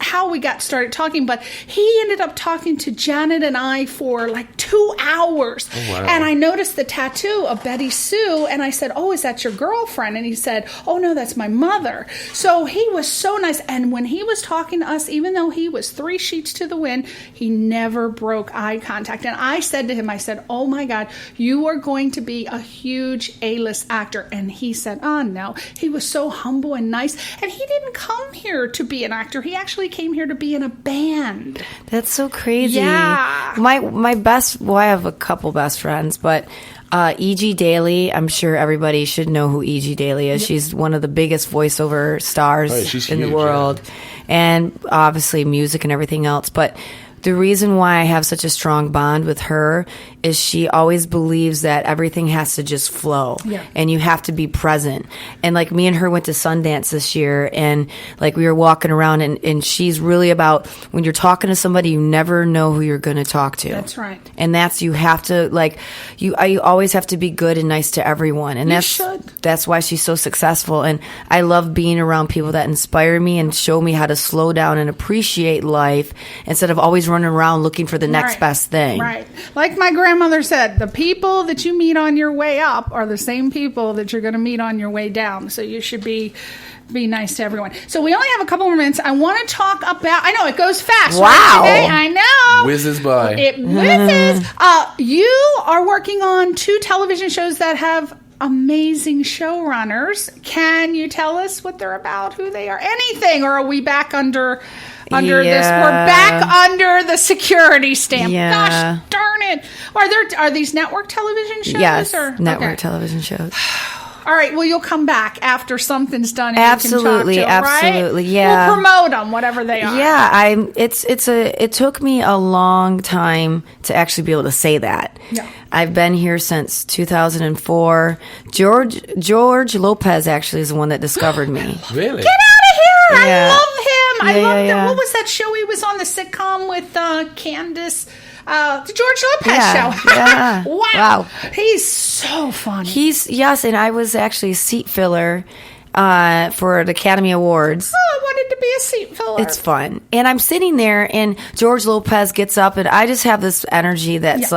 how we got started talking, but he ended up talking to Janet and I for like 2 hours. Oh, wow. And I noticed the tattoo of Betty Sue. And I said, oh, is that your girlfriend? And he said, oh, no, that's my mother. So he was so nice. And when he was talking to us, even though he was 3 sheets to the wind, He never broke eye contact. And I said to him, I said, oh my God, you are going to be a huge A-list actor. And he said, oh no. He was so humble and nice. And he didn't come here to be an actor. He actually came here to be in a band. That's so crazy. Yeah. My best, well, I have a couple best friends, but E.G. Daly, I'm sure everybody should know who E.G. Daly is. She's one of the biggest voiceover stars in the world. Yeah. And obviously music and everything else. But the reason why I have such a strong bond with her is she always believes that everything has to just flow. Yeah. And you have to be present. And like me and her went to Sundance this year, and like we were walking around, and she's really about when you're talking to somebody, you never know who you're going to talk to. That's right. And that's, you have to, like, you always have to be good and nice to everyone. And that's why she's so successful. And I love being around people that inspire me and show me how to slow down and appreciate life instead of always running around looking for the next best thing. Right. Like my grandmother said, the people that you meet on your way up are the same people that you're going to meet on your way down. So you should be nice to everyone. So we only have a couple more minutes. I want to talk about, I know it goes fast. Wow. Right, today? I know. Whizzes by. It whizzes. You are working on 2 television shows that have amazing showrunners. Can you tell us what they're about, who they are, anything, or are we back under this? We're back under the security stamp. Yeah. Gosh darn it! Are these network television shows? Yes, or? network Okay. television shows. All right. Well, you'll come back after something's done. And Absolutely, you can talk to 'em, absolutely, right? yeah. We'll promote them, whatever they are. Yeah, it took me a long time to actually be able to say that. Yeah. I've been here since 2004. George Lopez actually is the one that discovered me. Really? Get out of here! Yeah. I love him. I love yeah. What was that show he was on, the sitcom with Candace? The George Lopez Yeah, show. yeah. Wow. Wow. He's so funny. Yes, and I was actually a seat filler for the Academy Awards. I wanted to be a seat filler. It's fun. And I'm sitting there, and George Lopez gets up, and I just have this energy that's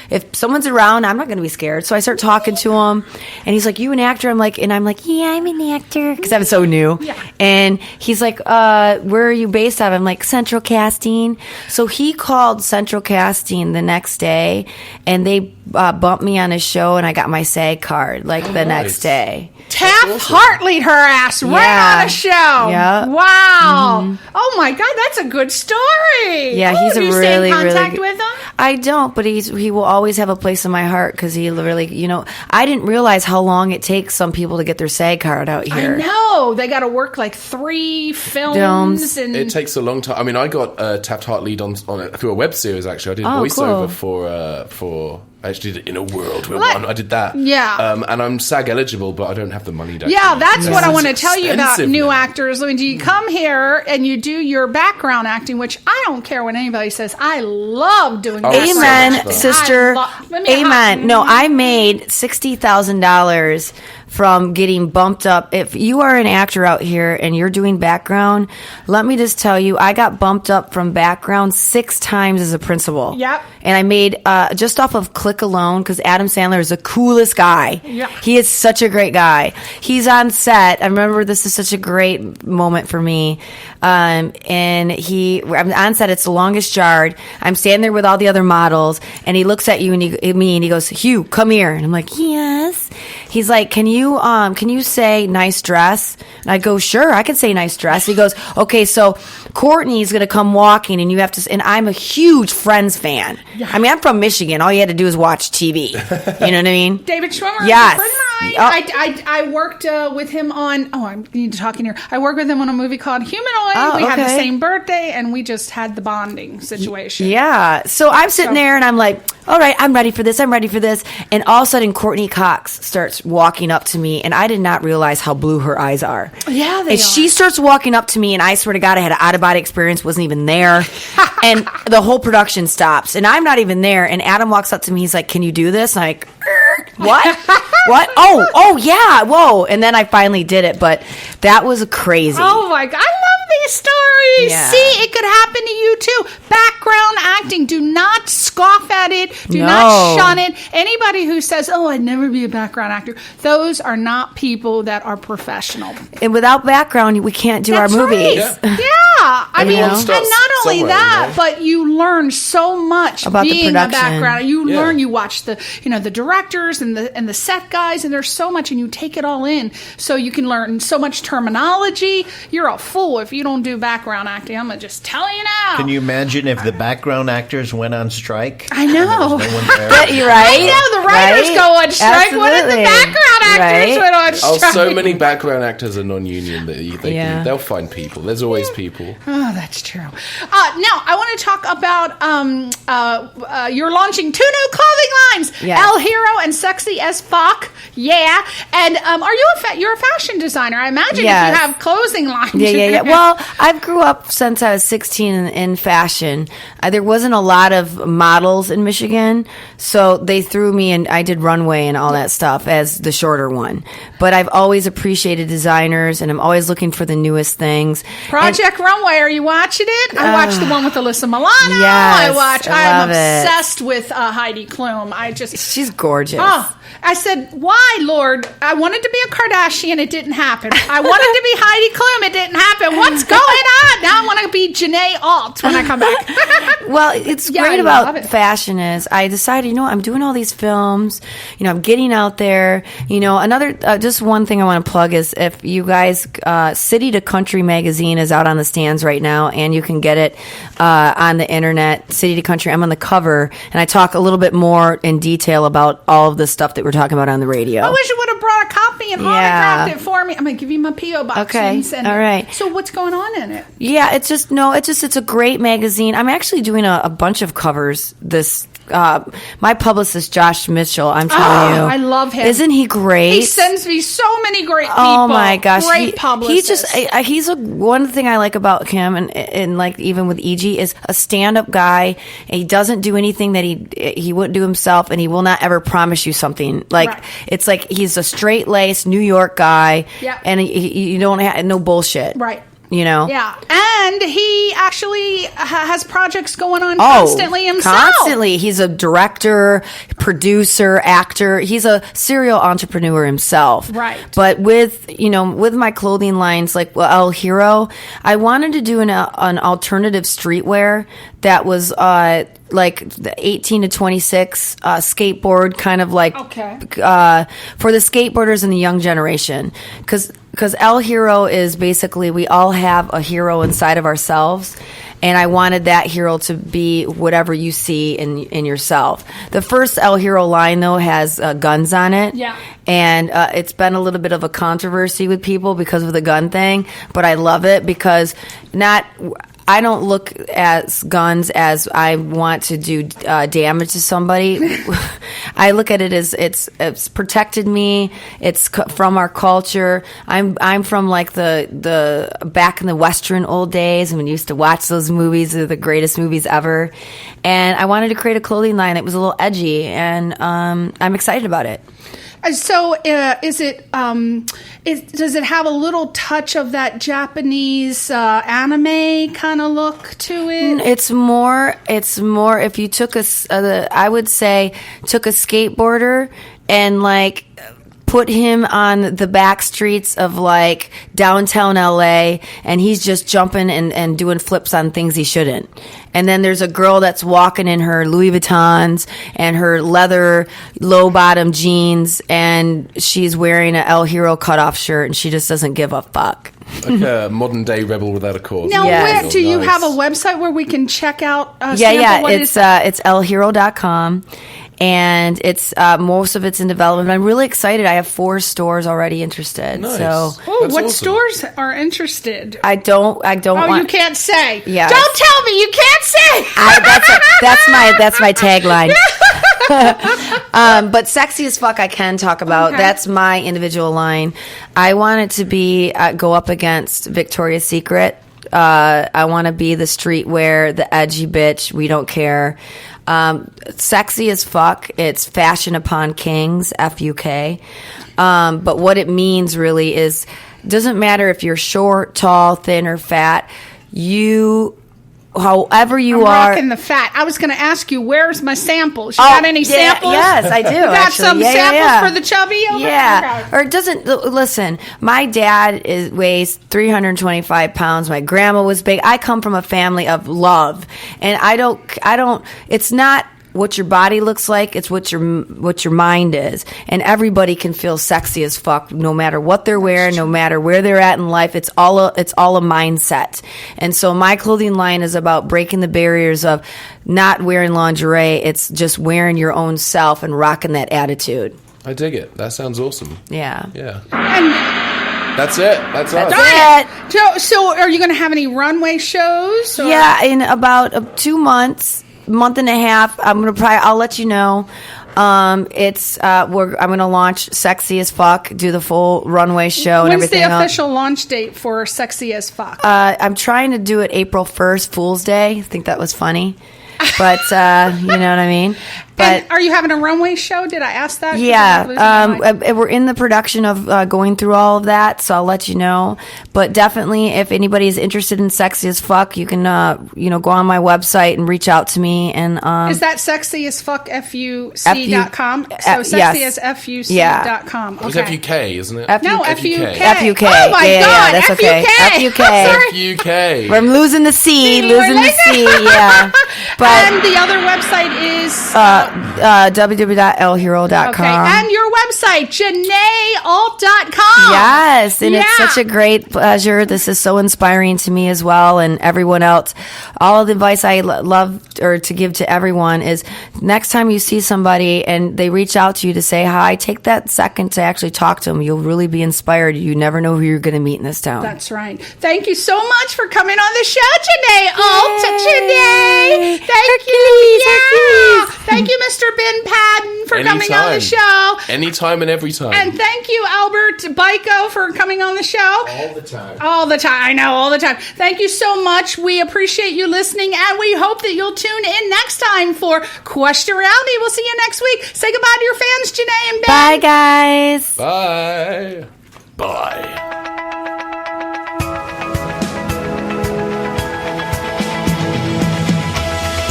if someone's around, I'm not going to be scared. So I start talking to him, and he's like, you an actor? I'm like, yeah, I'm an actor. Because I'm so new. Yeah. And he's like, where are you based out of? I'm like, Central Casting. So he called Central Casting the next day, and they bumped me on his show, and I got my SAG card the next day. Taft Hartley'd her ass right on a show. Yeah. Wow. Mm-hmm. Oh my God, that's a good story. Yeah, he's do you really, stay in contact really with him? I don't, but he will always have a place in my heart because he really, I didn't realize how long it takes some people to get their SAG card out here. I know. They got to work 3 films. And it takes a long time. I mean, I got Taft Hartley through a web series, actually. I did voiceover for I actually did In a World Where One. I did that. Yeah. And I'm SAG eligible, but I don't have the money to Yeah, that's what I want to It's tell you about expensive new now. actors. When you come here and you do your background acting, which I don't care what anybody says. I love doing background Amen, acting. sister. Amen. No, I made $60,000 from getting bumped up. If you are an actor out here and you're doing background, let me just tell you, I got bumped up from background 6 times as a principal. Yep. And I made, just off of Click alone, because Adam Sandler is the coolest guy. Yeah. He is such a great guy. He's on set. I remember this is such a great moment for me. I'm on set. It's the longest yard. I'm standing there with all the other models, and he looks at you and he goes, Hugh, come here. And I'm like, yes. He's like, can you say nice dress? And I go, sure, I can say nice dress. He goes, okay, so Courtney's going to come walking, and you have to, and I'm a huge Friends fan. Yeah. I mean, I'm from Michigan. All you had to do is watch TV. You know what I mean? David Schwimmer. Yes. I worked with him on, I need to talk in here. I worked with him on a movie called Humanoid. We had the same birthday, and we just had the bonding situation. Yeah. So I'm sitting there, and I'm like, all right, I'm ready for this. And all of a sudden, Courtney Cox starts walking up to me, and I did not realize how blue her eyes are. Yeah, they and are. she starts walking up to me, and I swear to God, I had an out-of-body experience, wasn't even there. And the whole production stops, and I'm not even there. And Adam walks up to me, he's like, can you do this? And I'm like, what? What? Oh, yeah, whoa. And then I finally did it, but that was crazy. Oh, my God. I love these stories. Yeah. See, it could happen to you too. Background acting. Do not scoff at it. Do not shun it. Anybody who says, "Oh, I'd never be a background actor," those are not people that are professional. And without background, we can't do our movies. Right. Yeah. I mean, and not only that, somewhere, but you learn so much about being the a production. background. You learn. You watch the directors and the set guys, and there's so much, and you take it all in. So you can learn so much terminology. You're a fool if you don't do background acting. I'm gonna just tell you now. Can you imagine if the background actors went on strike? I know. No one there? You're right. I know the writers go on strike. What if the Absolutely. background actors went on Oh, strike? so many background actors are non-union that they'll find people. There's always people. Oh, that's true. Now, I want to talk about you're launching 2 new clothing lines. Yes. El Hero and Sexy as Fuck. Yeah. And are you you're a fashion designer? I imagine Yes. if you have clothing lines. Yeah. Well, I've grew up since I was 16 in fashion. There wasn't a lot of models in Michigan, so they threw me and I did runway and all that stuff as the shorter one. But I've always appreciated designers, and I'm always looking for the newest things. Project Runway, are you watching it? I watched the one with Alyssa Milano. Yes, I I'm love it. obsessed with Heidi Klum. She's gorgeous. Oh, I said, why, Lord? I wanted to be a Kardashian. It didn't happen. I wanted to be Heidi Klum. It didn't happen. What's going on? Now I want to be Jenae Alt when I come back. Well, it's Yeah, great I love about it. fashion is I decided, I'm doing all these films, I'm getting out there. Another, just one thing I want to plug is if you guys, City to Country magazine is out on the stands right now, and you can get it on the internet, City to Country. I'm on the cover, and I talk a little bit more in detail about all of the stuff that we're talking about on the radio. I wish you would have brought a copy and autographed it for me. I'm going to give you my P.O. box. Okay. And send All it. right. So what's going on in it? Yeah, it's a great magazine. I'm actually doing a bunch of covers this. My publicist Josh Mitchell, I'm telling you, I love him. Isn't he great? He sends me so many great people. Oh my gosh, Great publicist. he's one thing I like about him, and like even with EG, is a stand-up guy. And he doesn't do anything that he wouldn't do himself, and he will not ever promise you something. Like Right. it's like he's a straight-laced New York guy, Yeah. and you don't have no bullshit, Right. Yeah, and he actually has projects going on constantly himself. Constantly. He's a director, producer, actor. He's a serial entrepreneur himself. Right. But with my clothing lines like El Hero, I wanted to do an alternative streetwear that was like the 18 to 26 skateboard kind of like for the skateboarders and the young generation, because El Hero is basically we all have a hero inside of ourselves, and I wanted that hero to be whatever you see in yourself. The first El Hero line though has guns on it, and it's been a little bit of a controversy with people because of the gun thing, but I love it because I don't look at guns as I want to do damage to somebody. I look at it as it's protected me. It's from our culture. I'm from like the back in the Western old days, and when you used to watch those movies, they're the greatest movies ever. And I wanted to create a clothing line that was a little edgy, and I'm excited about it. So, does it have a little touch of that Japanese anime kind of look to it? It's more. If you took I would say took a skateboarder and like put him on the back streets of like downtown LA, and he's just jumping and doing flips on things he shouldn't. And then there's a girl that's walking in her Louis Vuittons and her leather low bottom jeans, and she's wearing an El Hero cutoff shirt, and she just doesn't give a fuck. Like a modern day rebel without a cause. Now, Yes. where do you have a website where we can check out? It's elhero.com. And it's most of it's in development. I'm really excited. I have 4 stores already interested. Nice. So Oh, That's what awesome. stores are interested? I don't Oh, want. you can't say. Yeah. Don't tell me you can't say. That's my tagline. But sexy as fuck I can talk about. Okay. That's my individual line. I want it to be go up against Victoria's Secret. I want to be the streetwear, the edgy bitch. We don't care. Sexy as fuck. It's fashion upon kings, FUK. But what it means really is doesn't matter if you're short, tall, thin, or fat. However you are. Rocking the fat. I was going to ask you, where's my samples? You got any samples? Yes, I do. You got some samples for the chubby? Okay. Yeah. Okay. Or it doesn't, listen, my dad weighs 325 pounds. My grandma was big. I come from a family of love. And I don't, it's not what your body looks like, it's what your mind is. And everybody can feel sexy as fuck no matter what they're wearing, no matter where they're at in life. It's all a mindset. And so my clothing line is about breaking the barriers of not wearing lingerie. It's just wearing your own self and rocking that attitude. I dig it. That sounds awesome. Yeah. Yeah. And That's it. That's us. It. so are you going to have any runway shows? Or? Yeah, in about 2 months. Month and a half. I'll let you know. I'm gonna launch Sexy as Fuck, do the full runway show and everything else. When's the official launch date for Sexy as Fuck? I'm trying to do it April 1st, Fool's Day. I think that was funny. But you know what I mean? But and are you having a runway show? Did I ask that? Yeah, we're in the production of going through all of that, so I'll let you know. But definitely, if anybody is interested in Sexy as Fuck, you can go on my website and reach out to me. And is that sexy as fuck fuc.com? So sexy as fuc.com. It was FUK, isn't it? No, FUK. FUK. Oh my God, that's FUK. okay. FUK. FUK. We're losing the C. Yeah. But and the other website is www.lhero.com. Okay, and your website, JenaeAlt.com. Yes, and it's such a great pleasure. This is so inspiring to me as well, and everyone else. All of the advice I love or to give to everyone is next time you see somebody and they reach out to you to say hi, take that second to actually talk to them. You'll really be inspired. You never know who you're going to meet in this town. That's right. Thank you so much for coming on the show, Jenae Alt. Jenae. Thank you. Yeah. Thank you, Mr. Ben Padden, for coming on the show. Anytime and every time. And thank you, Albert Byko, for coming on the show. All the time. All the time. I know, all the time. Thank you so much. We appreciate you listening, and we hope that you'll tune in next time for Question Reality. We'll see you next week. Say goodbye to your fans, Jenae and Ben. Bye, guys. Bye. Bye.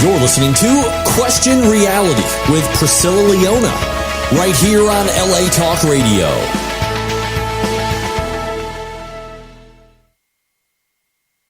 You're listening to Question Reality with Priscilla Leona, right here on LA Talk Radio.